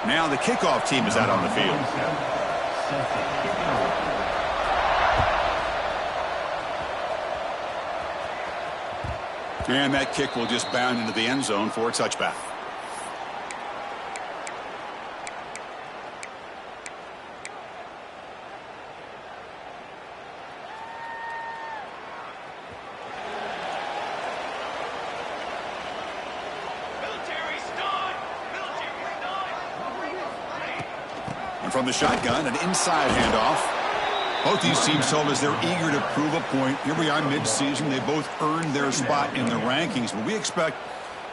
Now the kickoff team is out on the field. And that kick will just bound into the end zone for a touchback. And from the shotgun, an inside handoff. Both these teams told us they're eager to prove a point. Here we are mid-season. They both earned their spot in the rankings. But we expect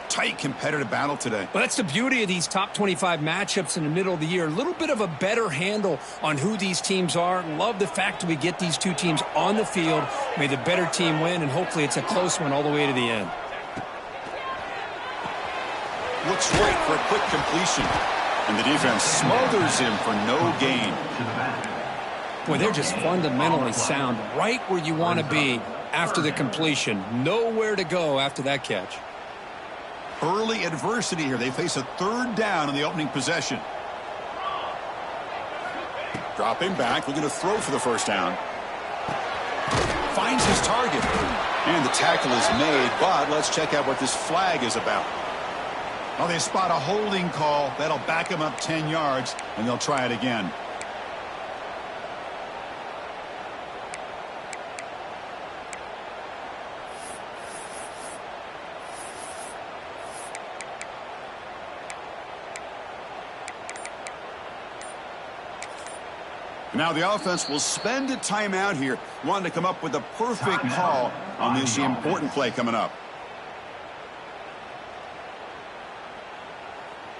tight competitive battle today. Well, that's the beauty of these top 25 matchups in the middle of the year. A little bit of a better handle on who these teams are. Love the fact that we get these two teams on the field. May the better team win, and hopefully it's a close one all the way to the end. Looks right for a quick completion. And the defense smothers him for no gain. Boy, they're just fundamentally sound right where you want to be after the completion. Nowhere to go after that catch. Early adversity here. They face a third down in the opening possession. Dropping back, looking to throw for the first down. Finds his target. And the tackle is made, but let's check out what this flag is about. Well, they spot a holding call. That'll back them up 10 yards, and they'll try it again. Now the offense will spend a timeout here, wanting to come up with a perfect call on this important play coming up.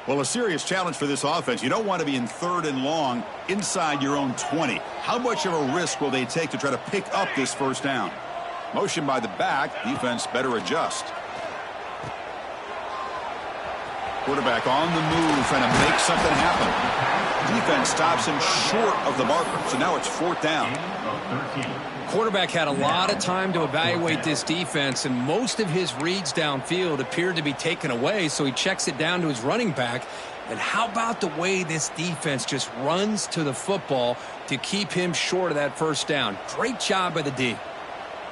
Well, a serious challenge for this offense. You don't want to be in third and long inside your own 20. How much of a risk will they take to try to pick up this first down? Motion by the back. Defense better adjust. Quarterback on the move, trying to make something happen. Defense stops him short of the marker, so now it's fourth down. Quarterback had a lot of time to evaluate this defense, and most of his reads downfield appeared to be taken away, so he checks it down to his running back. And how about the way this defense just runs to the football to keep him short of that first down? Great job by the D.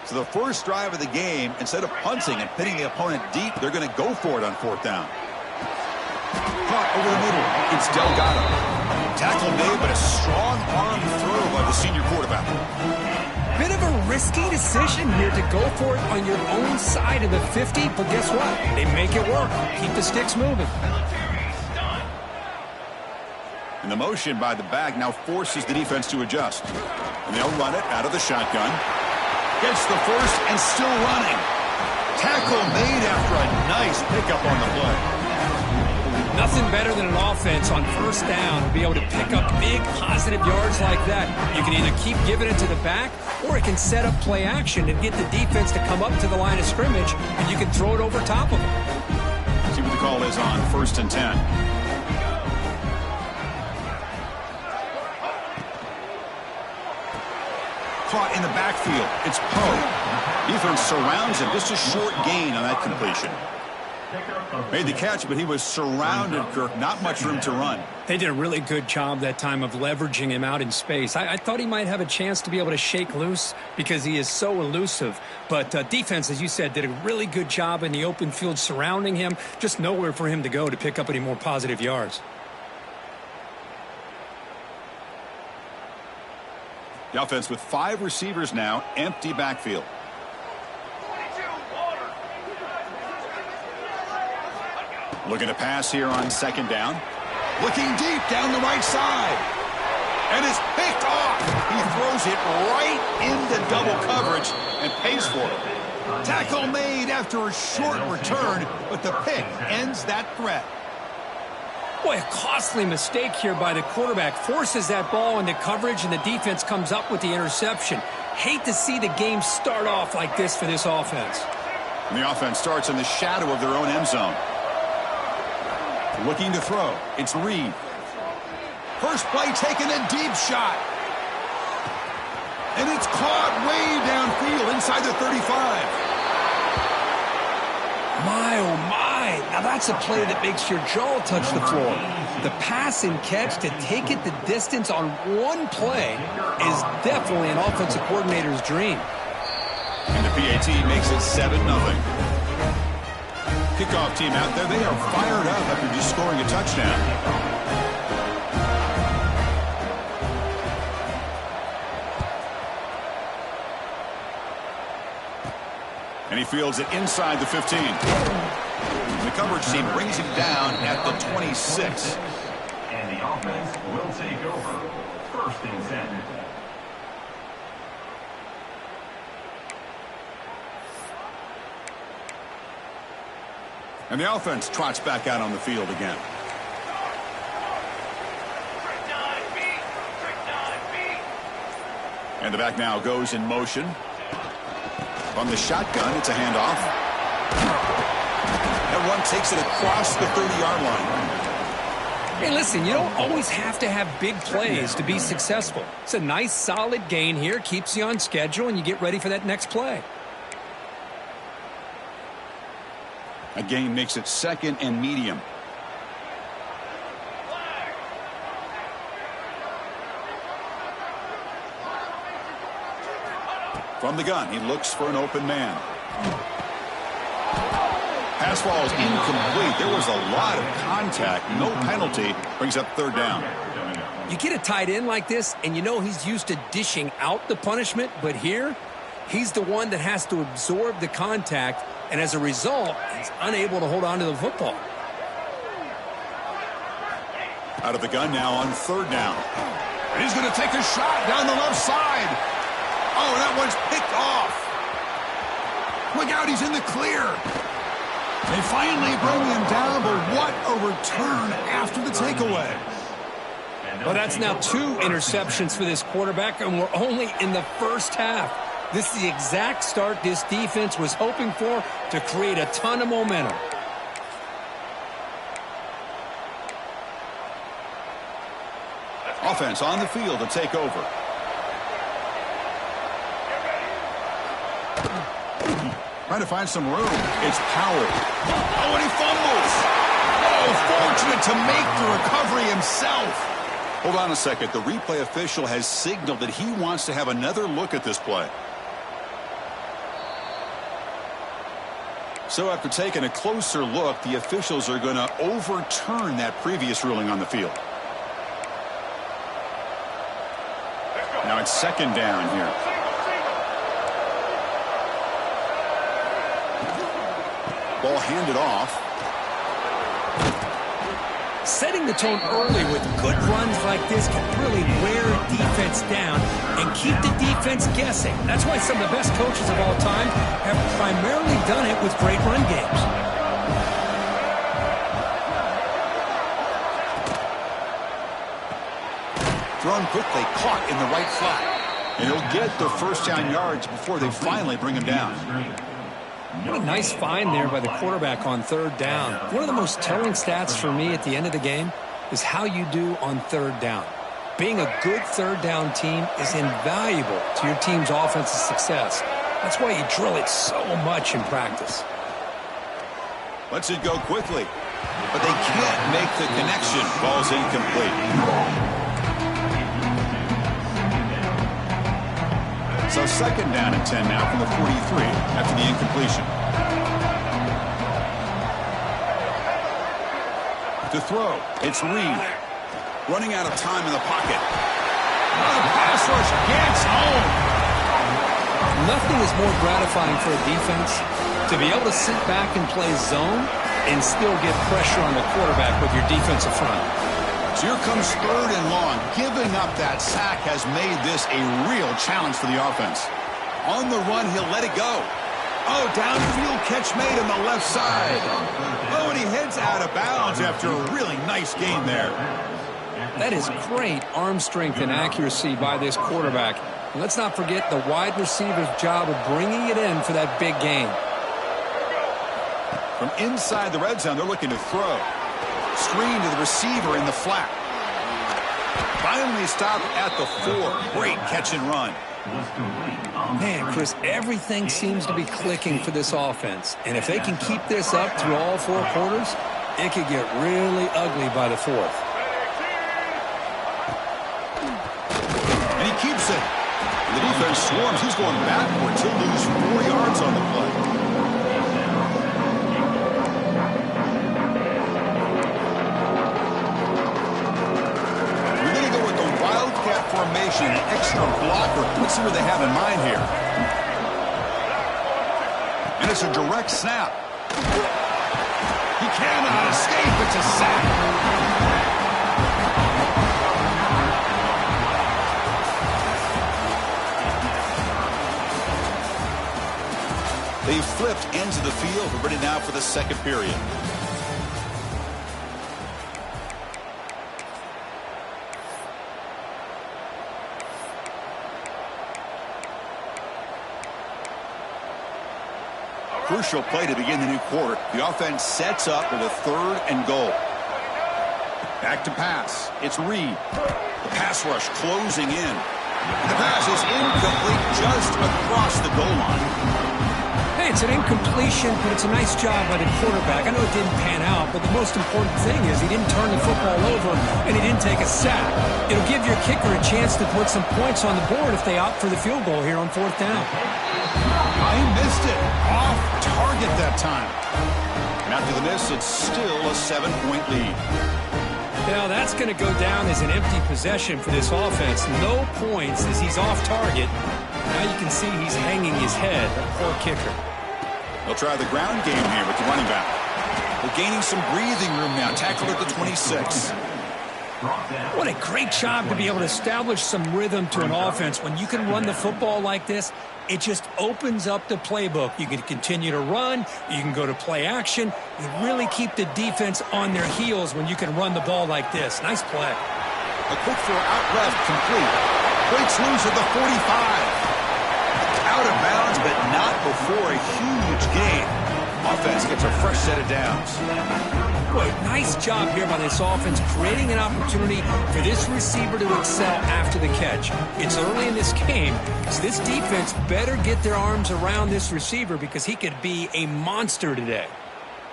So the first drive of the game, instead of punting and pitting the opponent deep, they're going to go for it on fourth down. Caught over the middle. It's Delgado. Tackle made, but a strong arm throw by the senior quarterback. Bit of a risky decision here to go for it on your own side of the 50, but guess what? They make it work. Keep the sticks moving. And the motion by the back now forces the defense to adjust. And they'll run it out of the shotgun. Gets the first and still running. Tackle made after a nice pickup on the play. Nothing better than an offense on first down to be able to pick up big positive yards like that. You can either keep giving it to the back, or it can set up play action and get the defense to come up to the line of scrimmage, and you can throw it over top of them. See what the call is on 1st and 10. Caught in the backfield. It's Poe. Defense surrounds him. Just a short gain on that completion. Made the catch, but he was surrounded, Kirk. Not much room to run. They did a really good job that time of leveraging him out in space. I thought he might have a chance to be able to shake loose because he is so elusive. But defense, as you said, did a really good job in the open field surrounding him. Just nowhere for him to go to pick up any more positive yards. The offense with 5 receivers now, empty backfield. Looking to pass here on 2nd down. Looking deep down the right side. And it's picked off. He throws it right into double coverage and pays for it. Tackle made after a short return, but the pick ends that threat. Boy, a costly mistake here by the quarterback. Forces that ball into coverage, and the defense comes up with the interception. Hate to see the game start off like this for this offense. And the offense starts in the shadow of their own end zone. Looking to throw. It's Reed. First play taking a deep shot. And it's caught way downfield inside the 35. My, oh my. right. Now that's a play that makes your jaw touch the floor. The pass and catch to take it the distance on one play is definitely an offensive coordinator's dream. And the PAT makes it 7-0. Kickoff team out there, they are fired up after just scoring a touchdown. And he fields it inside the 15. The coverage team brings him down at the 26. And the offense will take over. 1st and 10. And the offense trots back out on the field again. And the back now goes in motion. From the shotgun, it's a handoff. And one takes it across the 30-yard line. Hey, listen, you don't always have to have big plays to be successful. It's a nice, solid gain here. Keeps you on schedule, and you get ready for that next play. A gain makes it 2nd and medium. From the gun, he looks for an open man. Pass ball is incomplete. There was a lot of contact. No penalty. Brings up 3rd down. You get a tight end like this, and you know he's used to dishing out the punishment, but here, he's the one that has to absorb the contact, and as a result, he's unable to hold on to the football. Out of the gun now on 3rd down. And he's going to take a shot down the left side. Oh, that one's picked off. Look out, he's in the clear. They finally bring him down, but what a return after the takeaway. Well, that's now 2 interceptions for this quarterback, and we're only in the first half. This is the exact start this defense was hoping for to create a ton of momentum. Offense on the field to take over. Trying to find some room. It's Powell. Oh, and he fumbles. Oh, fortunate to make the recovery himself. Hold on a second. The replay official has signaled that he wants to have another look at this play. So after taking a closer look, the officials are going to overturn that previous ruling on the field. Now it's 2nd down here. Ball handed off. Setting the tone early with good runs like this can really wear defense down and keep the defense guessing. That's why some of the best coaches of all time have primarily done it with great run games. Thrown quickly, caught in the right flat. And he'll get the 1st down yards before they finally bring him down. What a nice find there by the quarterback on 3rd down. One of the most telling stats for me at the end of the game is how you do on 3rd down. Being a good 3rd down team is invaluable to your team's offensive success. That's why you drill it so much in practice. Lets it go quickly, but they can't make the connection. Ball's incomplete. So 2nd down and 10 now from the 43 after the incompletion. To throw, it's Reed. Running out of time in the pocket. Oh, the pass rush gets home. Nothing is more gratifying for a defense to be able to sit back and play zone and still get pressure on the quarterback with your defensive front. So here comes 3rd and long. Giving up that sack has made this a real challenge for the offense. On the run, he'll let it go. Oh, downfield catch made on the left side. Oh, and he heads out of bounds after a really nice gain there. That is great arm strength and accuracy by this quarterback. And let's not forget the wide receiver's job of bringing it in for that big gain. From inside the red zone, they're looking to throw. Screen to the receiver in the flat. Finally stopped at the 4. Great catch and run. was complete on Man, Chris, everything seems to be clicking for this offense. And if they can keep this up through all 4 quarters, it could get really ugly by the 4th. And he keeps it. The defense swarms. He's going backwards. He'll lose 4 yards on the play. We're going to go with the Wildcat formation, an extra blocker. Let's see what they have in mind here. And it's a direct snap. He cannot escape. It's a sack. They've flipped ends of the field. We're ready now for the second period. Crucial play to begin the new quarter. The offense sets up with a 3rd and goal. Back to pass. It's Reed. The pass rush closing in. The pass is incomplete just across the goal line. Hey, it's an incompletion, but it's a nice job by the quarterback. I know it didn't pan out, but the most important thing is he didn't turn the football over and he didn't take a sack. It'll give your kicker a chance to put some points on the board if they opt for the field goal here on 4th down. I missed it. Off target that time. And after the miss, it's still a 7-point lead. Now that's going to go down as an empty possession for this offense. No points as he's off target. Now you can see he's hanging his head. Poor kicker. They'll try the ground game here with the running back. They're gaining some breathing room now. Tackled at the 26. What a great job to be able to establish some rhythm to an offense. When you can run the football like this, it just opens up the playbook. You can continue to run. You can go to play action. You really keep the defense on their heels when you can run the ball like this. Nice play. A quick throw out left, complete. Breaks loose at the 45. Out of bounds, but not before a huge gain. Offense gets a fresh set of downs. Boy, nice job here by this offense, creating an opportunity for this receiver to excel after the catch. It's early in this game, so this defense better get their arms around this receiver because he could be a monster today.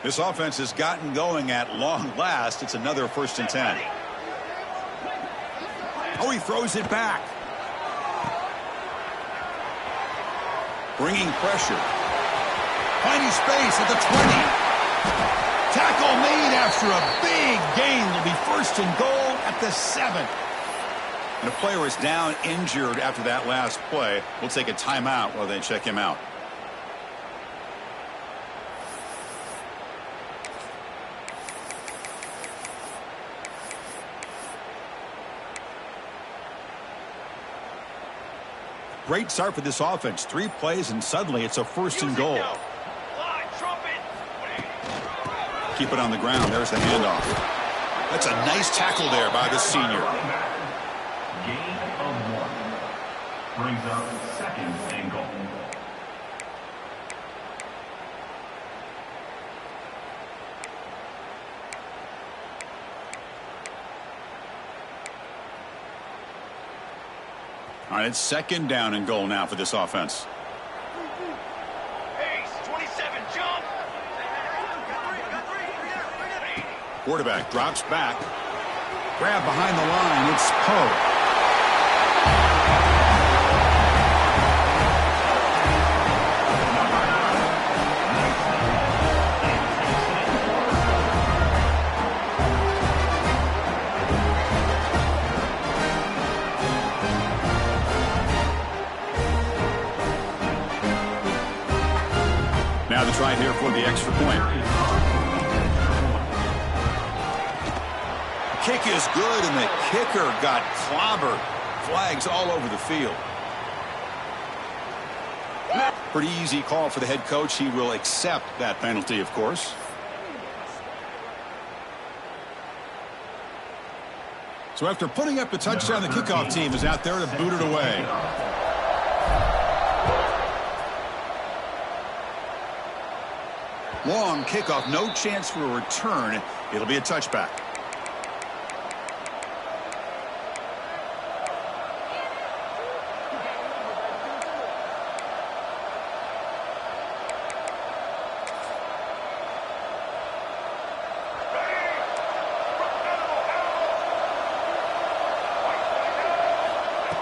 This offense has gotten going at long last. It's another 1st and 10. Oh, he throws it back. Bringing pressure. Finding space at the 20. Tackle made after a big gain. Will be 1st and goal at the 7. And the player is down injured after that last play. We'll take a timeout while they check him out. Great start for this offense. 3 plays and suddenly it's a 1st and goal. Keep it on the ground. There's the handoff. That's a nice tackle there by the senior. Gain of 1. Brings up 2nd and goal. All right, it's 2nd down and goal now for this offense. Quarterback drops back. Grab behind the line. It's Poe. Now the try here for the extra point. Kick is good, and the kicker got clobbered. Flags all over the field. Pretty easy call for the head coach. He will accept that penalty, of course. So after putting up the touchdown, the kickoff team is out there to boot it away. Long kickoff, no chance for a return. It'll be a touchback.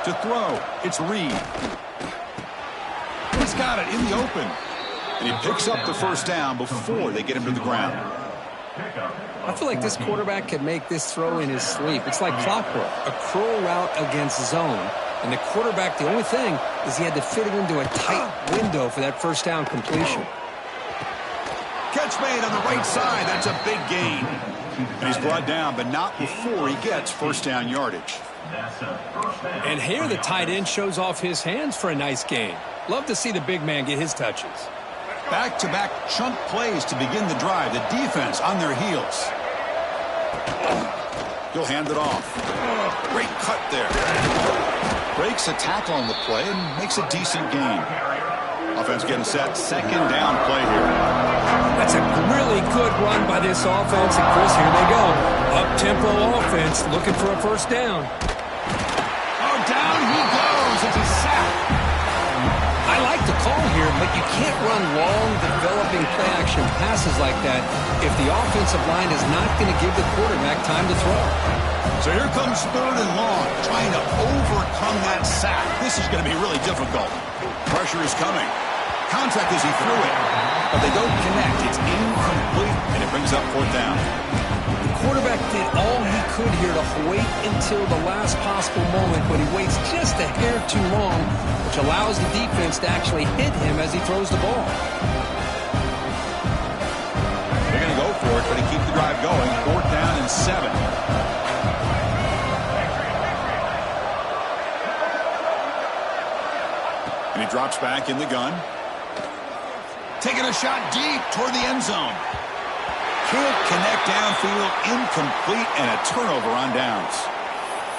To throw, it's Reed. He's got it in the open. And he picks up the first down before they get him to the ground. I feel like this quarterback could make this throw in his sleep. It's like clockwork, a curl route against zone. And the quarterback, the only thing is he had to fit it into a tight window for that first down completion. Catch made on the right side. That's a big gain. And he's brought down, but not before he gets first down yardage. And here the tight end shows off his hands for a nice gain. Love to see the big man get his touches. Back-to-back chunk plays to begin the drive. The defense on their heels. He'll hand it off. Great cut there. Breaks a tackle on the play and makes a decent gain. Offense getting set. Second down play here. That's a really good run by this offense. And Chris, here they go. Up-tempo offense looking for a first down. Oh, down he goes. It's a sack. I like the call here, but you can't run long, developing play-action passes like that if the offensive line is not going to give the quarterback time to throw. So here comes third and long, trying to overcome that sack. This is going to be really difficult. Pressure is coming. Contact as he threw it, but they don't connect. It's incomplete, and it brings up fourth down. The quarterback did all he could here to wait until the last possible moment, but he waits just a hair too long, which allows the defense to actually hit him as he throws the ball. They're going to go for it, but to keep the drive going, fourth down and 7. And he drops back in the gun. Taking a shot deep toward the end zone. Can't connect downfield, incomplete, and a turnover on downs.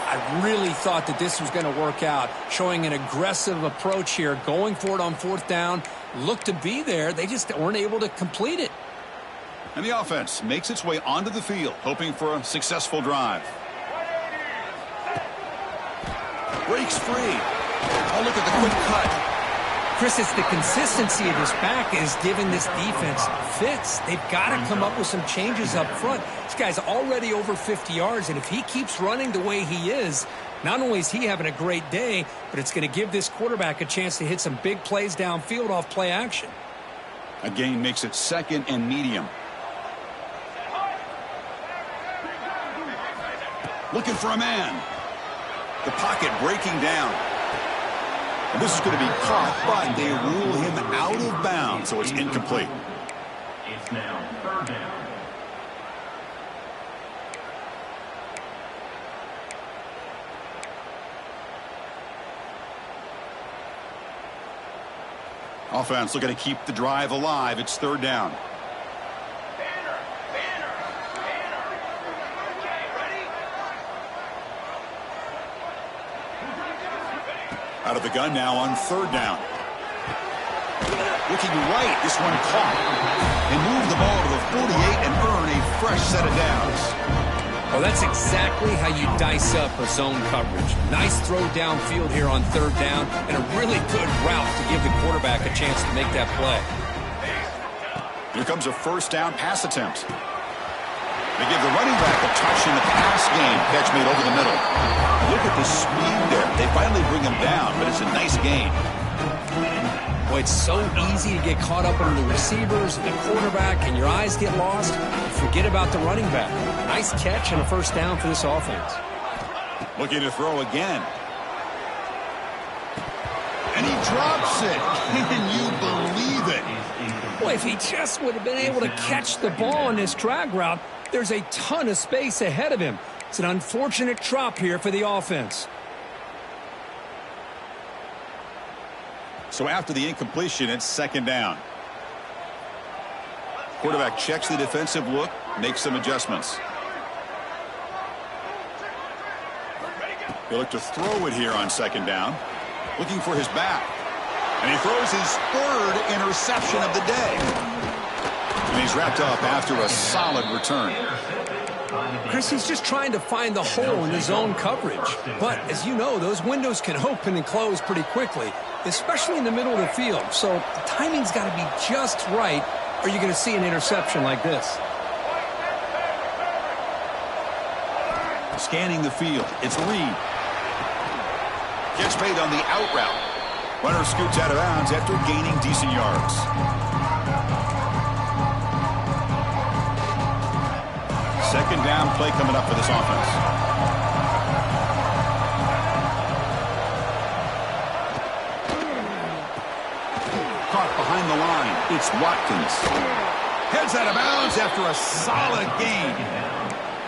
I really thought that this was going to work out, showing an aggressive approach here, going for it on fourth down, looked to be there. They just weren't able to complete it. And the offense makes its way onto the field, hoping for a successful drive. Breaks free. Oh, look at the quick cut. Chris, it's the consistency of his back is giving this defense fits. They've got to come up with some changes up front. This guy's already over 50 yards, and if he keeps running the way he is, not only is he having a great day, but it's going to give this quarterback a chance to hit some big plays downfield off play action. A gain makes it second and medium. Looking for a man. The pocket breaking down. And this is going to be caught, but they rule him out of bounds, so it's incomplete. It's now third down. Offense looking to keep the drive alive. It's third down. Out of the gun now on third down. Looking right, this one caught. They move the ball to the 48 and earn a fresh set of downs. Well, that's exactly how you dice up a zone coverage. Nice throw downfield here on third down, and a really good route to give the quarterback a chance to make that play. Here comes a first down pass attempt. They give the running back a touch in the pass game. Catch made over the middle. Look at the speed there. They finally bring him down, but it's a nice gain. Boy, it's so easy to get caught up in the receivers and the quarterback, and your eyes get lost. You forget about the running back. Nice catch and a first down for this offense. Looking to throw again. And he drops it. Can you believe it? Boy, if he just would have been able to catch the ball in this drag route, there's a ton of space ahead of him. It's an unfortunate drop here for the offense. So after the incompletion, it's second down. Quarterback checks the defensive look, makes some adjustments. They look to throw it here on second down. Looking for his back. And he throws his third interception of the day. And he's wrapped up after a solid return. Chris, he's just trying to find the hole in his zone coverage. But, as you know, those windows can open and close pretty quickly, especially in the middle of the field. So the timing's got to be just right, or you're going to see an interception like this. Scanning the field, it's Reed. Gets paid on the out route. Runner scoots out of bounds after gaining decent yards. Second down play coming up for this offense. Caught behind the line. It's Watkins. Heads out of bounds after a solid gain.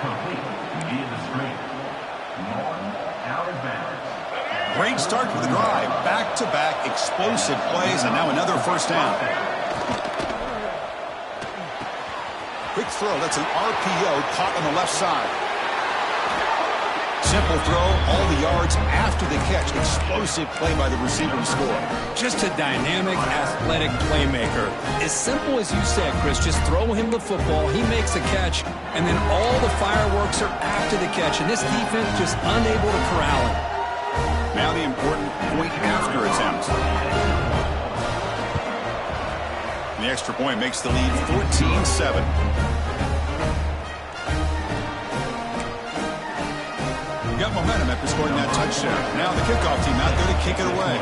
Complete via the screen. Norton out of bounds. Great start for the drive. Back-to-back explosive plays, and now another first down. Quick throw. That's an RPO caught on the left side. Simple throw, all the yards after the catch. Explosive play by the receiver to score. Just a dynamic, athletic playmaker. As simple as you said, Chris, just throw him the football, he makes a catch, and then all the fireworks are after the catch, and this defense just unable to corral him. Now the important point after attempt. The extra point makes the lead 14-7. Got momentum after scoring that touchdown. Now the kickoff team out there to kick it away.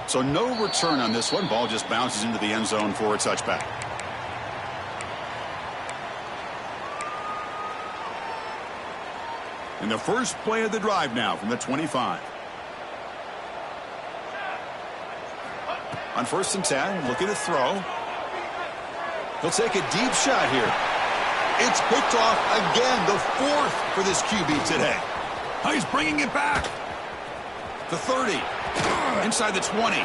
So no return on this one. Ball just bounces into the end zone for a touchback. And the first play of the drive now from the 25. On 1st and 10, looking to throw. He'll take a deep shot here. It's picked off again, the 4th for this QB today. Oh, he's bringing it back. The 30, inside the 20.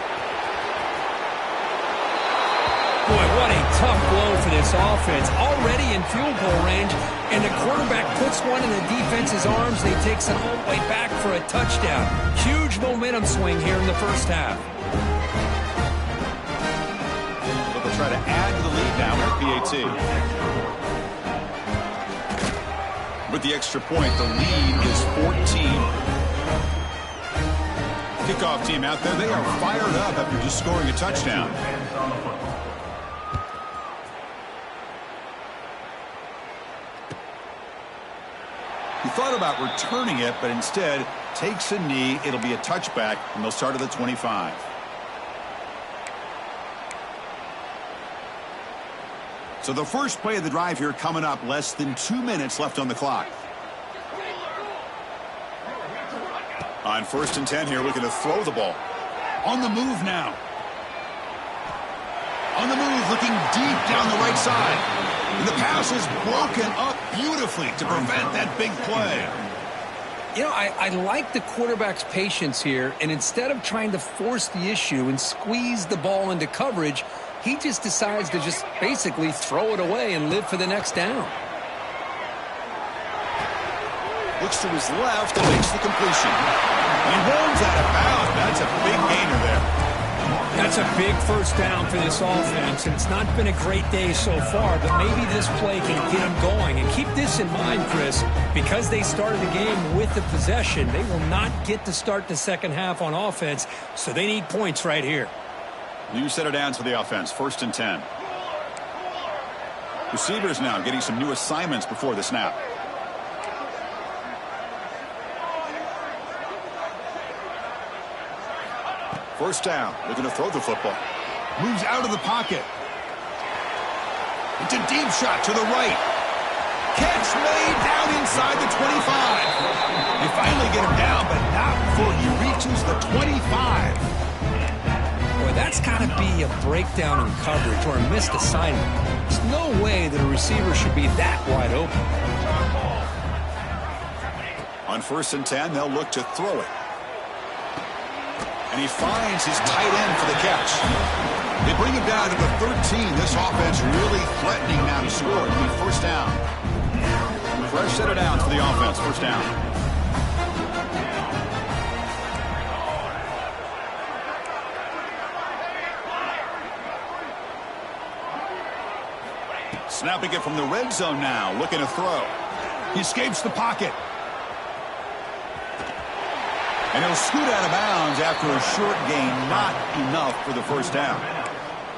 Boy, what a tough blow for this offense. Already in field goal range, and the quarterback puts one in the defense's arms, and he takes it all the way back for a touchdown. Huge momentum swing here in the first half. They'll try to add to the lead now with PAT. With the extra point, the lead is 14. Kickoff team out there, they are fired up after just scoring a touchdown. He thought about returning it, but instead takes a knee. It'll be a touchback, and they'll start at the 25. So the first play of the drive here coming up, less than 2 minutes left on the clock. On 1st and 10 here, looking to throw the ball. On the move now. On the move, looking deep down the right side. And the pass is broken up beautifully to prevent that big play. You know, I like the quarterback's patience here, and instead of trying to force the issue and squeeze the ball into coverage, he just decides to just basically throw it away and live for the next down. Looks to his left and makes the completion. And he rolls out of bounds. That's a big gainer there. That's a big first down for this offense, and it's not been a great day so far, but maybe this play can get them going. And keep this in mind, Chris, because they started the game with the possession, they will not get to start the second half on offense, so they need points right here. New set of downs for the offense, 1st and 10. Receivers now getting some new assignments before the snap. First down, looking to throw the football. Moves out of the pocket. It's a deep shot to the right. Catch made down inside the 25. They finally get him down, but not before he reaches the 25. Boy, that's got to be a breakdown in coverage or a missed assignment. There's no way that a receiver should be that wide open. On 1st and 10, they'll look to throw it. And he finds his tight end for the catch. They bring him down to the 13. This offense really threatening now to score. It'll be first down. Fresh set of downs for the offense. First down. Snapping it from the red zone now. Looking to throw. He escapes the pocket. And he'll scoot out of bounds after a short gain. Not enough for the first down.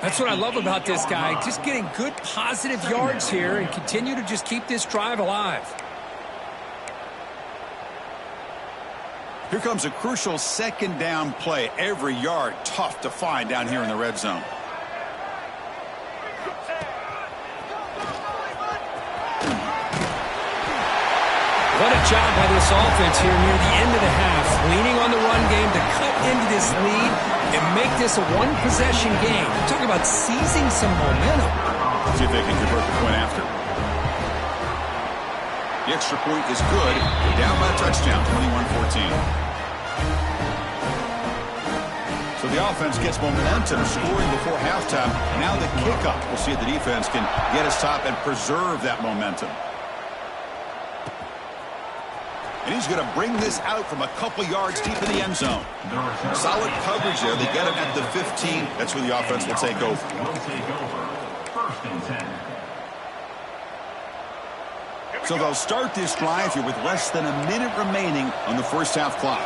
That's what I love about this guy. Just getting good positive yards here and continue to just keep this drive alive. Here comes a crucial second down play. Every yard tough to find down here in the red zone. What a job by this offense here near the end of the half. Leaning on the run game to cut into this lead and make this a one-possession game. I'm talking about seizing some momentum. See if they can convert the point after. The extra point is good. Down by a touchdown, 21-14. So the offense gets momentum, scoring before halftime. Now the kickoff. We'll see if the defense can get a stop and preserve that momentum. And he's going to bring this out from a couple yards deep in the end zone. Solid coverage there. They get him at the 15. That's where the offense will take over. First and 10. So they'll start this drive here with less than a minute remaining on the first half clock.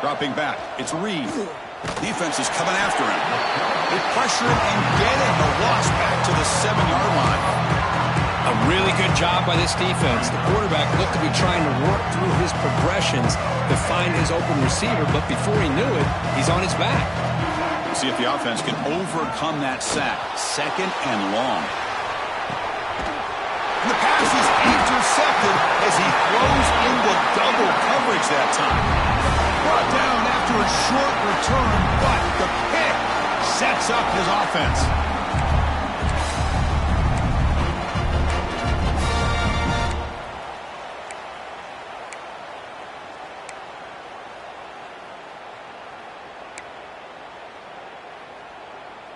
Dropping back. It's Reed. Defense is coming after him. They pressure him and get him. The loss back to the 7-yard line. A really good job by this defense. The quarterback looked to be trying to work through his progressions to find his open receiver, but before he knew it, he's on his back. We'll see if the offense can overcome that sack. Second and long. And the pass is intercepted as he throws into double coverage that time. Brought down after a short return, but the pick sets up his offense.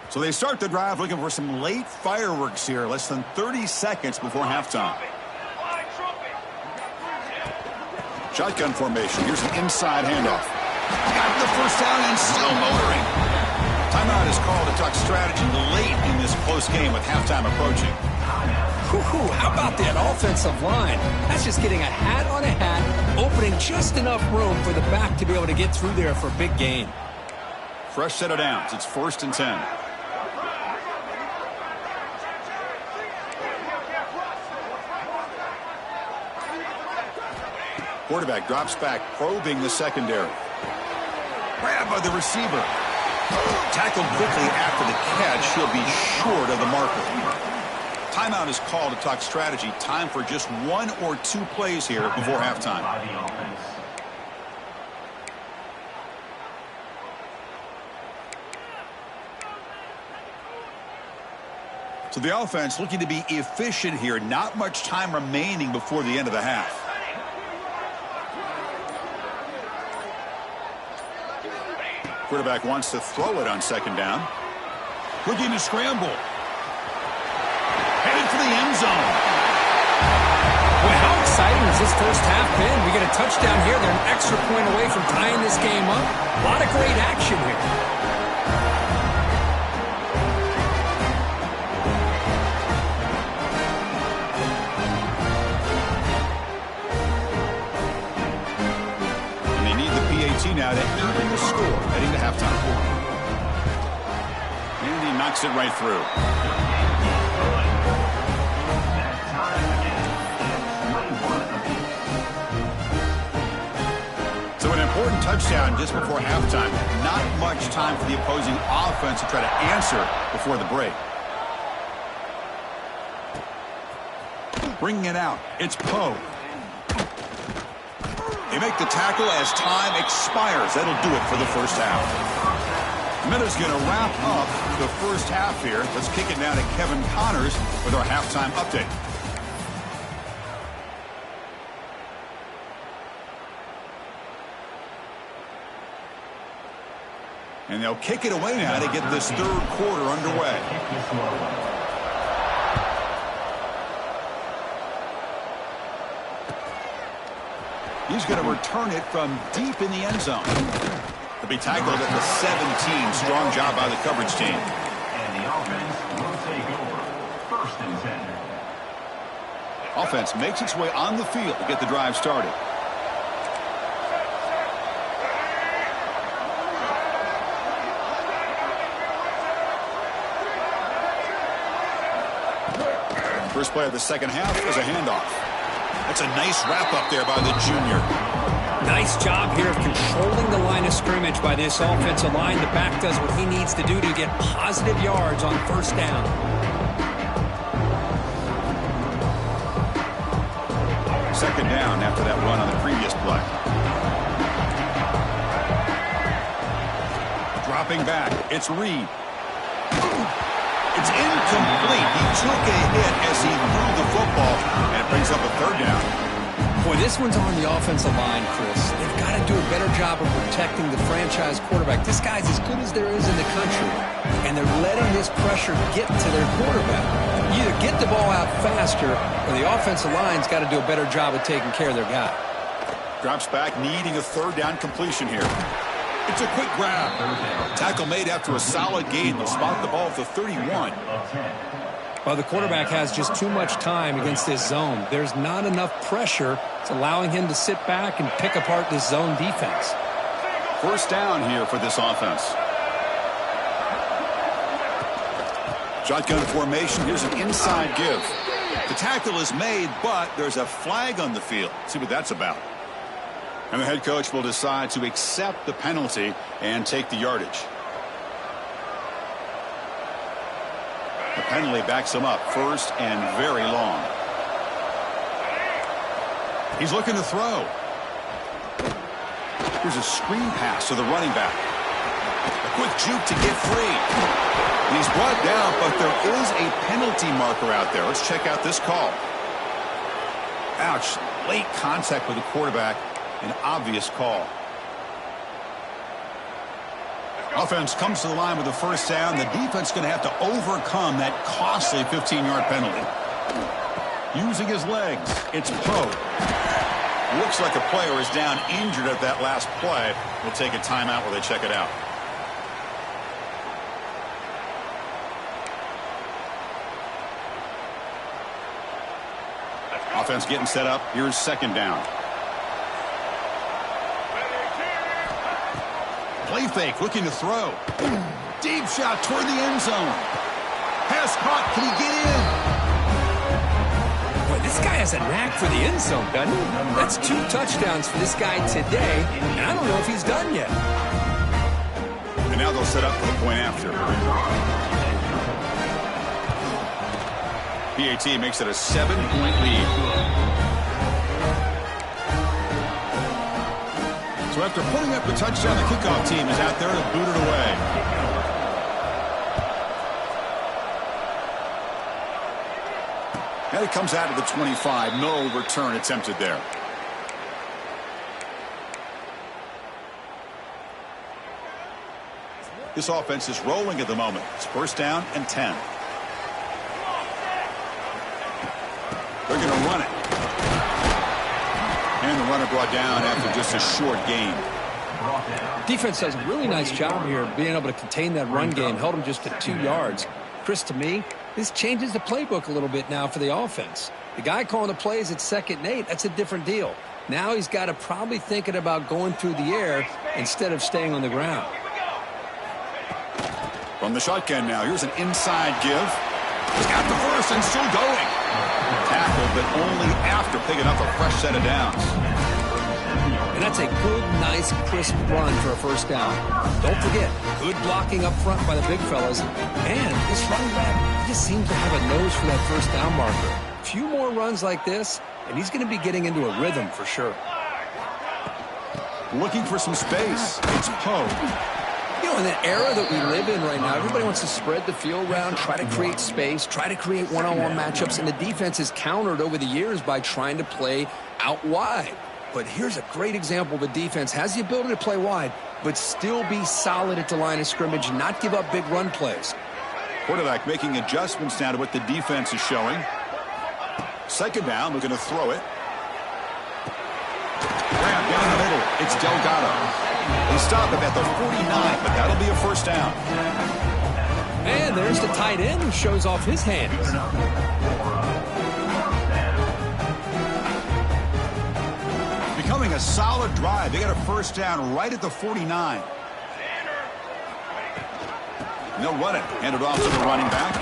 So they start the drive looking for some late fireworks here, less than 30 seconds before halftime. Shotgun formation. Here's an inside handoff. Got the first down and still motoring. Timeout is called to talk strategy late in this close game with halftime approaching. How about that offensive line? That's just getting a hat on a hat, opening just enough room for the back to be able to get through there for a big gain. Fresh set of downs. It's 1st and 10. Quarterback drops back, probing the secondary. Grabbed by the receiver. Tackled quickly after the catch. He'll be short of the marker. Timeout is called to talk strategy. Time for just 1 or 2 plays here before halftime. So the offense looking to be efficient here. Not much time remaining before the end of the half. Quarterback wants to throw it on second down. Looking to scramble. Headed for the end zone. Boy, how exciting has this first half been? We get a touchdown here. They're an extra point away from tying this game up. A lot of great action here. Now to even the score heading to halftime. And he knocks it right through. So an important touchdown just before halftime. Not much time for the opposing offense to try to answer before the break. Bringing it out. It's Poe. They make the tackle as time expires. That'll do it for the first half. Minuta's going to wrap up the first half here. Let's kick it now to Kevin Connors with our halftime update. And they'll kick it away now to get this third quarter underway. He's going to return it from deep in the end zone. To be tackled at the 17. Strong job by the coverage team. And the offense will take over. 1st and 10. Offense makes its way on the field to get the drive started. First play of the second half is a handoff. That's a nice wrap-up there by the junior. Nice job here of controlling the line of scrimmage by this offensive line. The back does what he needs to do to get positive yards on first down. Second down after that run on the previous play. Dropping back, it's Reed. It's incomplete. He took a hit as he threw the football, and it brings up a third down. Boy, this one's on the offensive line, Chris. They've got to do a better job of protecting the franchise quarterback. This guy's as good as there is in the country, and they're letting this pressure get to their quarterback. You either get the ball out faster, or the offensive line's got to do a better job of taking care of their guy. Drops back, needing a third down completion here. It's a quick grab. Tackle made after a solid gain. They'll spot the ball at the 31. Well, the quarterback has just too much time against this zone. There's not enough pressure. It's allowing him to sit back and pick apart this zone defense. First down here for this offense. Shotgun formation. Here's an inside give. The tackle is made, but there's a flag on the field. Let's see what that's about. And the head coach will decide to accept the penalty and take the yardage. The penalty backs him up first and very long. He's looking to throw. Here's a screen pass to the running back. A quick juke to get free. And he's brought down, but there is a penalty marker out there. Let's check out this call. Ouch. Late contact with the quarterback. An obvious call. Offense comes to the line with a first down. The defense going to have to overcome that costly 15-yard penalty. Using his legs, it's Poe. Looks like a player is down injured at that last play. We'll take a timeout while they check it out. Offense getting set up. Here's second down. Play fake, looking to throw. Deep shot toward the end zone. Pass caught. Can he get in? Boy, this guy has a knack for the end zone, doesn't he? That's 2 touchdowns for this guy today, and I don't know if he's done yet. And now they'll set up for the point after. PAT makes it a 7-point lead. So after putting up the touchdown, the kickoff team is out there to boot it away. And it comes out of the 25. No return attempted there. This offense is rolling at the moment. It's first down and 10. They're going to run it. And the runner brought down after just a short gain. Defense does a really nice job here of being able to contain that run game. Held him just at 2 yards. Chris, to me, this changes the playbook a little bit now for the offense. The guy calling the plays at 2nd and 8, that's a different deal. Now he's got to probably thinking about going through the air instead of staying on the ground. From the shotgun now, here's an inside give. He's got the first and still going. Tackled, but only after picking up a fresh set of downs. And that's a good, nice, crisp run for a first down. Don't forget, good blocking up front by the big fellas. And this running back just seems to have a nose for that first down marker. A few more runs like this, and he's going to be getting into a rhythm for sure. Looking for some space. It's Poe. You know, in the era that we live in right now, everybody wants to spread the field around, try to create space, try to create one-on-one matchups, and the defense is countered over the years by trying to play out wide. But here's a great example. The defense has the ability to play wide, but still be solid at the line of scrimmage and not give up big run plays. Quarterback making adjustments now to what the defense is showing. Second down, looking to throw it. Grab down the middle. It's Delgado. They stop him at the 49, but that'll be a first down. And there's the tight end who shows off his hands. Becoming a solid drive. They got a first down right at the 49. And they'll run it. Hand it off to the running back.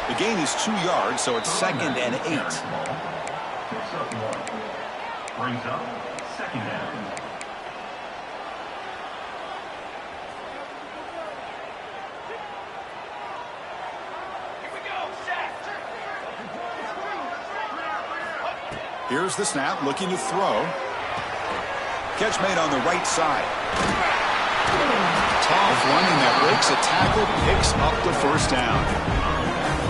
The gain is 2 yards, so it's 2nd and 8. Picks up 1. Brings up 2nd down. Here's the snap, looking to throw. Catch made on the right side. Tough running that breaks a tackle, picks up the first down.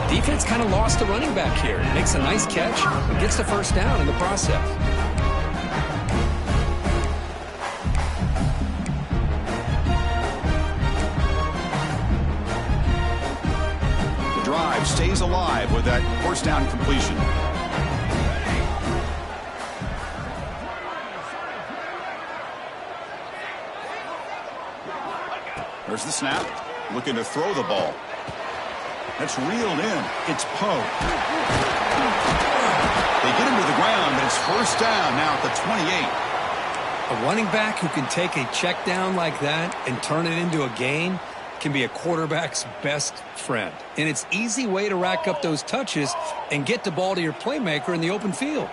Defense kind of lost the running back here. Makes a nice catch and gets the first down in the process. The drive stays alive with that first down completion. There's the snap. Looking to throw the ball. That's reeled in. It's Poe. They get him to the ground, but it's first down now at the 28. A running back who can take a check down like that and turn it into a gain can be a quarterback's best friend. And it's an easy way to rack up those touches and get the ball to your playmaker in the open field.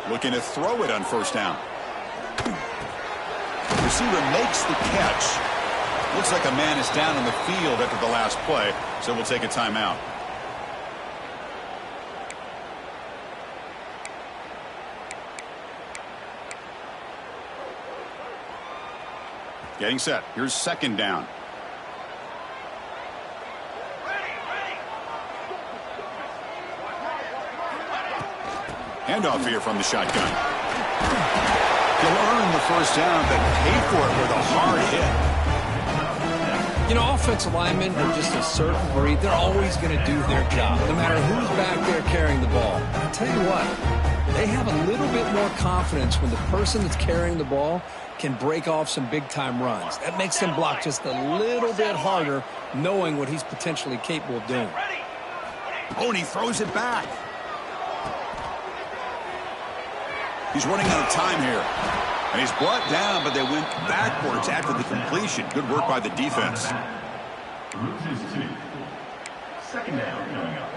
Looking to throw it on first down. Receiver makes the catch. Looks like a man is down on the field after the last play, so we'll take a timeout. Getting set. Here's 2nd down. Handoff here from the shotgun. He'll earn the first down, but pay for it with a hard hit. You know, offensive linemen are just a certain breed. They're always going to do their job, no matter who's back there carrying the ball. I'll tell you what, they have a little bit more confidence when the person that's carrying the ball can break off some big-time runs. That makes them block just a little bit harder, knowing what he's potentially capable of doing. Oh, and he throws it back. He's running out of time here. And he's brought down, but they went backwards after the completion. Good work by the defense. Loses 2. 2nd down coming up.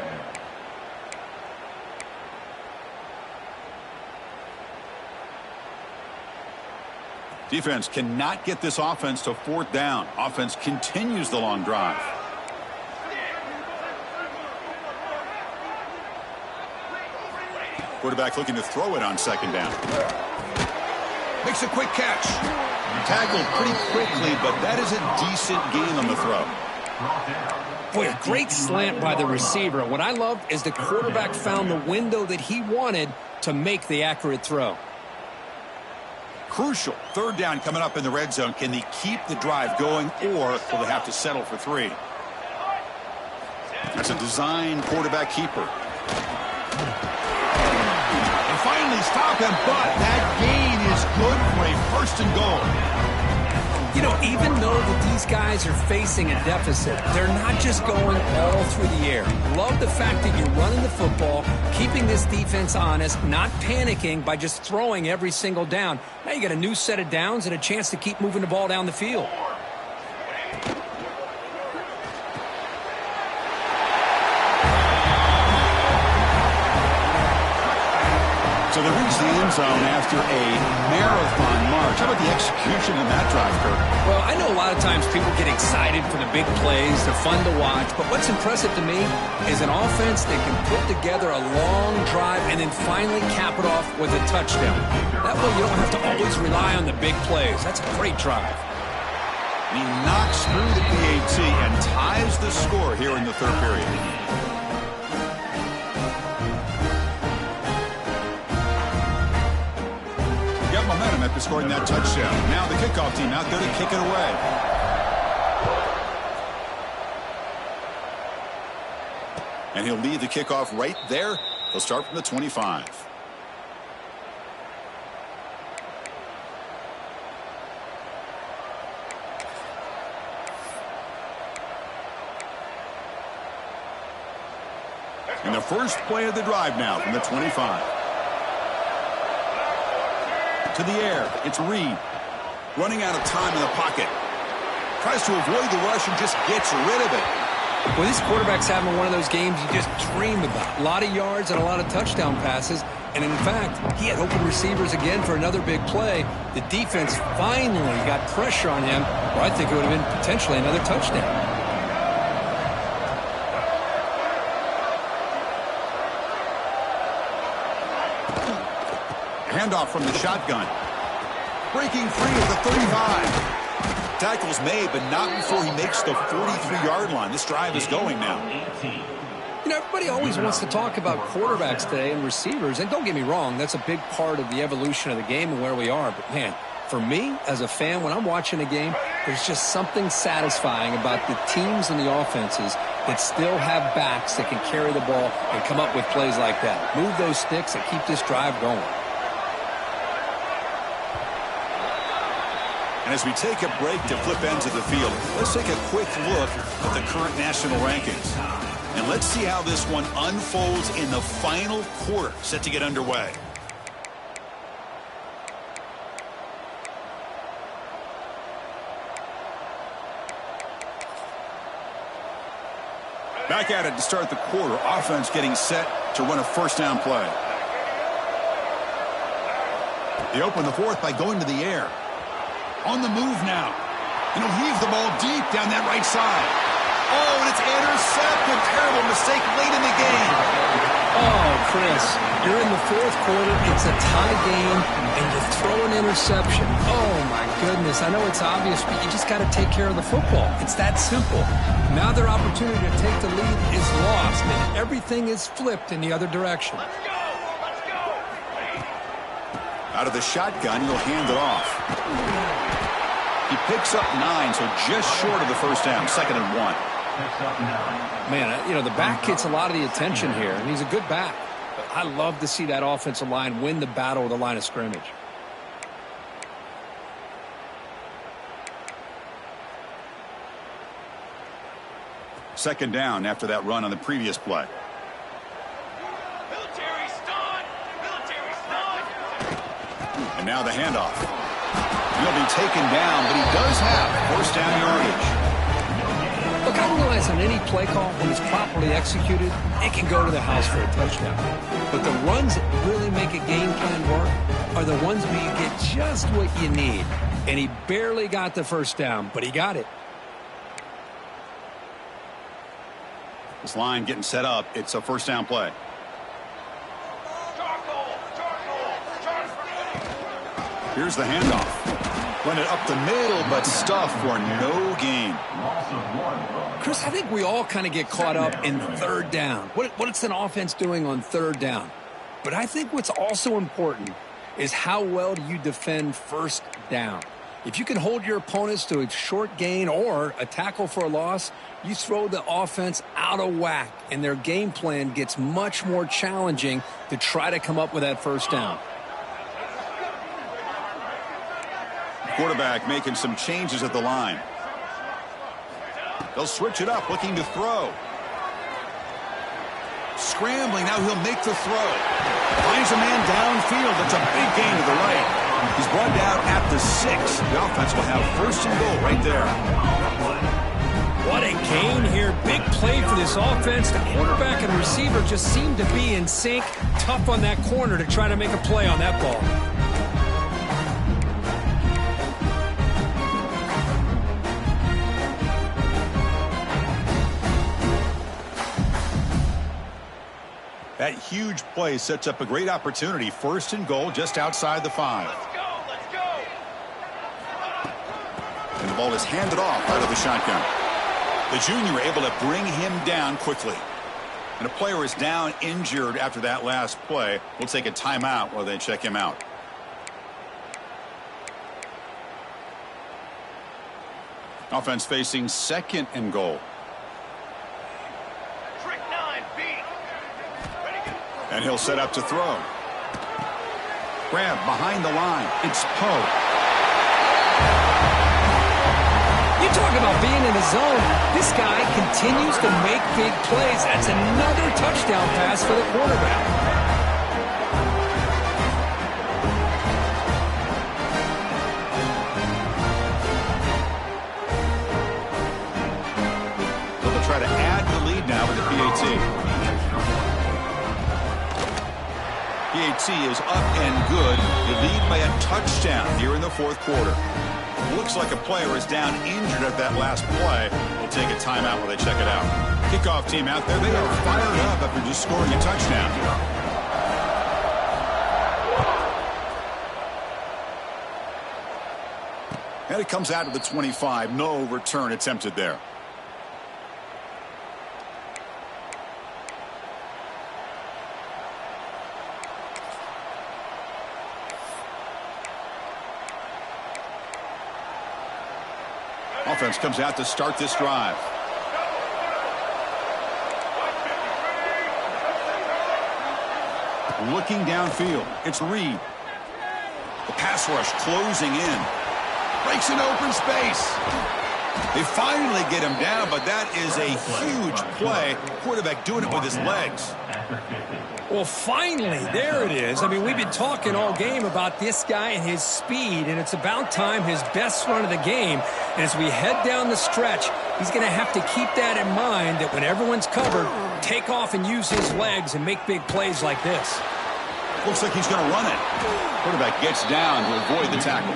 Defense cannot get this offense to 4th down. Offense continues the long drive. Quarterback looking to throw it on 2nd down. Makes a quick catch. Tackled pretty quickly, but that is a decent gain on the throw. Boy, a great slant by the receiver. What I loved is the quarterback found the window that he wanted to make the accurate throw. Crucial. 3rd down coming up in the red zone. Can they keep the drive going, or will they have to settle for 3? That's a design quarterback keeper. And finally stop him, but that gain is good for a 1st and goal. You know, even though that these guys are facing a deficit, they're not just going all through the air. Love the fact that you're running the football, keeping this defense honest, not panicking by just throwing every single down. Now you got a new set of downs and a chance to keep moving the ball down the field. So they reach the end zone after a marathon march. How about the execution in that drive, Kirk? Well, I know a lot of times people get excited for the big plays. They're fun to watch. But what's impressive to me is an offense that can put together a long drive and then finally cap it off with a touchdown. That way you don't have to always rely on the big plays. That's a great drive. And he knocks through the PAT and ties the score here in the 3rd period. Momentum after scoring that touchdown. Now the kickoff team out there to kick it away. And he'll lead the kickoff right there. He'll start from the 25. And the first play of the drive now from the 25. To the air, it's Reed. Running out of time in the pocket. Tries to avoid the rush and just gets rid of it. Well, this quarterback's having one of those games you just dream about. A lot of yards and a lot of touchdown passes. And in fact, he had open receivers again for another big play. The defense finally got pressure on him, or I think it would have been potentially another touchdown. Handoff from the shotgun. Breaking free at the 35. Tackle's made, but not before he makes the 43-yard line. This drive is going now. You know, everybody always wants to talk about quarterbacks today and receivers, and don't get me wrong, that's a big part of the evolution of the game and where we are. But, man, for me, as a fan, when I'm watching a game, there's just something satisfying about the teams and the offenses that still have backs that can carry the ball and come up with plays like that. Move those sticks and keep this drive going. And as we take a break to flip ends of the field, let's take a quick look at the current national rankings. And let's see how this one unfolds in the final quarter, set to get underway. Back at it to start the quarter. Offense getting set to run a first down play. They open the fourth by going to the air. On the move now. And he'll heave the ball deep down that right side. Oh, and it's intercepted. Terrible mistake late in the game. Oh, Chris, you're in the fourth quarter. It's a tie game, and you throw an interception. Oh, my goodness. I know it's obvious, but you just got to take care of the football. It's that simple. Now their opportunity to take the lead is lost, and everything is flipped in the other direction. Let's go! Let's go! Out of the shotgun, he'll hand it off. He picks up 9, so just short of the first down, 2nd and 1. Man, you know, the back gets a lot of the attention here, and he's a good back. But I love to see that offensive line win the battle with the line of scrimmage. Second down after that run on the previous play. Military stun! Military stun! And now the handoff. He'll be taken down, but he does have first down yardage. Look, I realize on any play call, when it's properly executed, it can go to the house for a touchdown. But the runs that really make a game plan work are the ones where you get just what you need. And he barely got the first down, but he got it. This line getting set up. It's a first down play. Here's the handoff. Run it up the middle, but stuffed for no gain. Chris, I think we all kind of get caught up in third down. What's an offense doing on third down? But I think what's also important is how well do you defend first down. If you can hold your opponents to a short gain or a tackle for a loss, you throw the offense out of whack, and their game plan gets much more challenging to try to come up with that first down. Quarterback making some changes at the line. They'll switch it up, looking to throw. Scrambling, now he'll make the throw. Finds a man downfield. That's a big gain to the right. He's brought down at the 6. The offense will have first and goal right there. What a gain here. Big play for this offense. The quarterback and receiver just seem to be in sync. Tough on that corner to try to make a play on that ball. That huge play sets up a great opportunity. First and goal just outside the 5. Let's go! Let's go! And the ball is handed off out of the shotgun. The junior able to bring him down quickly. And a player is down injured after that last play. We'll take a timeout while they check him out. Offense facing 2nd and goal. Trick 9, beat! And he'll set up to throw. Grab behind the line. It's Poe. You talk about being in the zone. This guy continues to make big plays. That's another touchdown pass for the quarterback. Try to add Footsie is up and good. You lead by a touchdown here in the fourth quarter. Looks like a player is down injured at that last play. We'll take a timeout while they check it out. Kickoff team out there. They are fired up after just scoring a touchdown. And it comes out of the 25. No return attempted there. Offense comes out to start this drive. Looking downfield, it's Reed. The pass rush closing in. Breaks an open space. They finally get him down, but that is a huge play. Quarterback doing it with his legs. Well, finally, there it is. I mean, we've been talking all game about this guy and his speed, and it's about time his best run of the game. And as we head down the stretch, he's going to have to keep that in mind, that when everyone's covered, take off and use his legs and make big plays like this. Looks like he's going to run it. Quarterback gets down to avoid the tackle.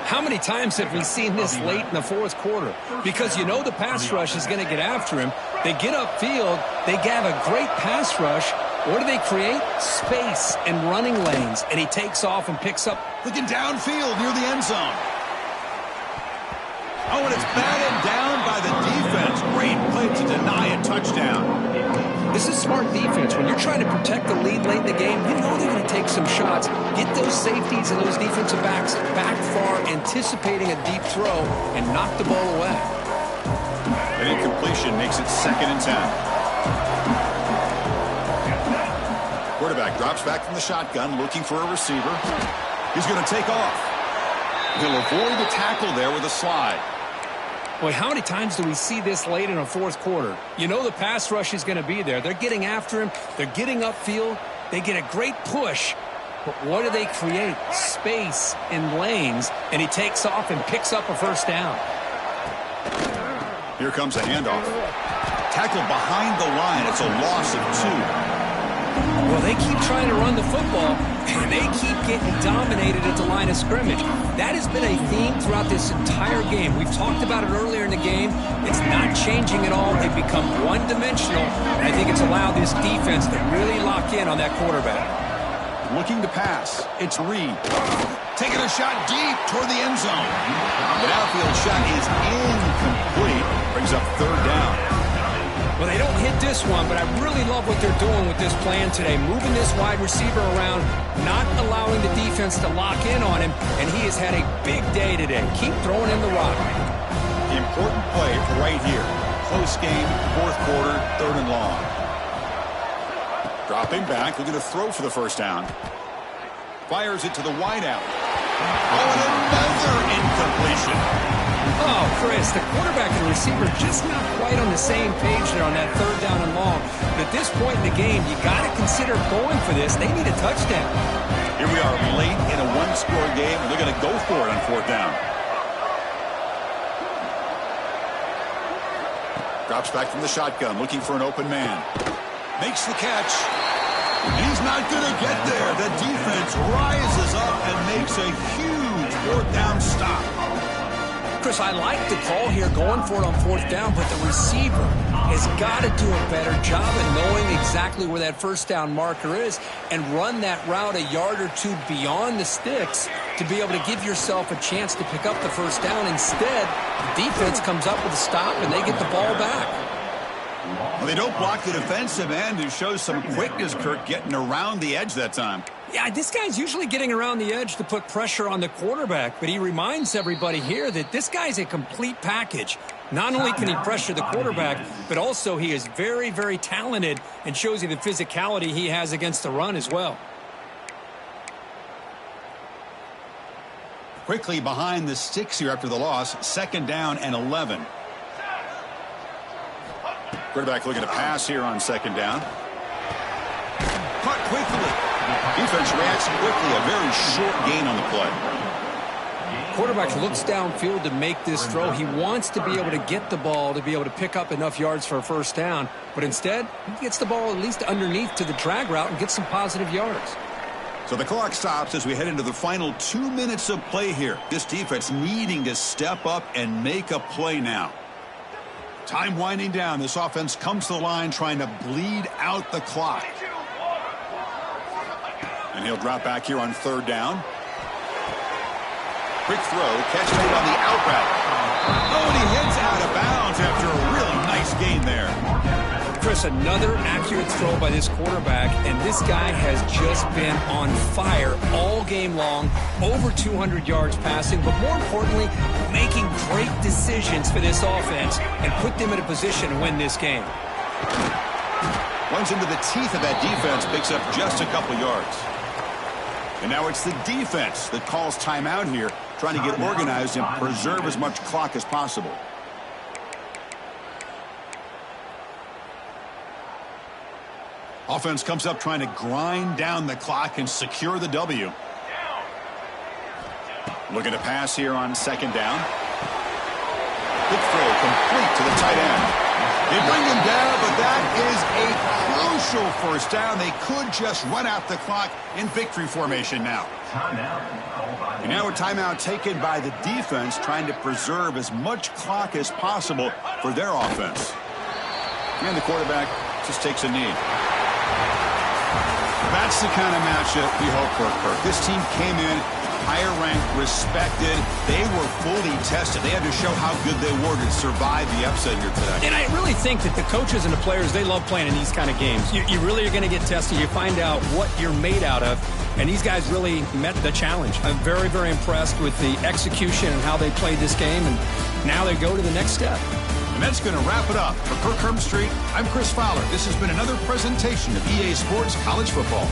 How many times have we seen this late in the fourth quarter? Because you know the pass rush is going to get after him. They get upfield. They have a great pass rush. What do they create? Space and running lanes. And he takes off and picks up. Looking downfield near the end zone. Oh, and it's batted down by the defense. Great play to deny a touchdown. This is smart defense. When you're trying to protect the lead late in the game, you know they're going to take some shots. Get those safeties and those defensive backs back far, anticipating a deep throw, and knock the ball away. An incompletion makes it 2nd and 10. Quarterback drops back from the shotgun, looking for a receiver. He's going to take off. He'll avoid the tackle there with a slide. Boy, how many times do we see this late in a fourth quarter? You know the pass rush is going to be there. They're getting after him. They're getting upfield. They get a great push. But what do they create? Space and lanes. And he takes off and picks up a first down. Here comes a handoff. Tackled behind the line. It's a loss of 2. Well, they keep trying to run the football, and they keep getting dominated at the line of scrimmage. That has been a theme throughout this entire game. We've talked about it earlier in the game. It's not changing at all. They've become one-dimensional, and I think it's allowed this defense to really lock in on that quarterback. Looking to pass. It's Reed. Taking a shot deep toward the end zone. The outfield shot is incomplete. Brings up 3rd down. Well, they don't hit this one, but I really love what they're doing with this plan today. Moving this wide receiver around, not allowing the defense to lock in on him, and he has had a big day today. Keep throwing him the rock. The important play right here. Close game, fourth quarter, 3rd and long. Dropping back, looking to throw for the first down. Fires it to the wideout. Oh, and another incompletion. Oh, Chris, the quarterback and the receiver just not quite on the same page there on that 3rd down and long. But at this point in the game, you got to consider going for this. They need a touchdown. Here we are late in a one-score game, and they're going to go for it on 4th down. Drops back from the shotgun, looking for an open man. Makes the catch. And he's not going to get there. The defense rises up and makes a huge 4th down stop. Chris, I like the call here going for it on 4th down, but the receiver has got to do a better job of knowing exactly where that first down marker is and run that route a yard or 2 beyond the sticks to be able to give yourself a chance to pick up the first down. Instead, the defense comes up with a stop and they get the ball back. Well, they don't block the defensive end, who shows some quickness, Kirk, getting around the edge that time. Yeah, this guy's usually getting around the edge to put pressure on the quarterback, but he reminds everybody here that this guy's a complete package. Not only can he pressure the quarterback, but also he is very, very talented and shows you the physicality he has against the run as well. Quickly behind the sticks here after the loss, 2nd down and 11. Quarterback looking to pass here on 2nd down. Caught quickly. Defense reacts quickly. A very short gain on the play. Quarterback looks downfield to make this throw. He wants to be able to get the ball to be able to pick up enough yards for a first down. But instead, he gets the ball at least underneath to the drag route and gets some positive yards. So the clock stops as we head into the final 2 minutes of play here. This defense needing to step up and make a play now. Time winding down. This offense comes to the line trying to bleed out the clock. And he'll drop back here on 3rd down. Quick throw, catch made on the out route. Oh, and he heads out of bounds after a really nice gain there. Chris, another accurate throw by this quarterback, and this guy has just been on fire all game long, over 200 yards passing, but more importantly, making great decisions for this offense and put them in a position to win this game. Runs into the teeth of that defense, picks up just a couple yards. And now it's the defense that calls timeout here, trying to get organized and preserve as much clock as possible. Offense comes up trying to grind down the clock and secure the W. Looking to pass here on 2nd down. Quick throw complete to the tight end. They bring him down, but that is a crucial 1st down. They could just run out the clock in victory formation now. And now a timeout taken by the defense, trying to preserve as much clock as possible for their offense. And the quarterback just takes a knee. That's the kind of matchup we hope for, Kirk. This team came in higher ranked, respected. They were fully tested. They had to show how good they were to survive the upset here today. And I really think that the coaches and the players, they love playing in these kind of games. You really are going to get tested. You find out what you're made out of. And these guys really met the challenge. I'm very, very impressed with the execution and how they played this game. And now they go to the next step. And that's going to wrap it up. For Kirk Herbstreit, I'm Chris Fowler. This has been another presentation of EA Sports College Football.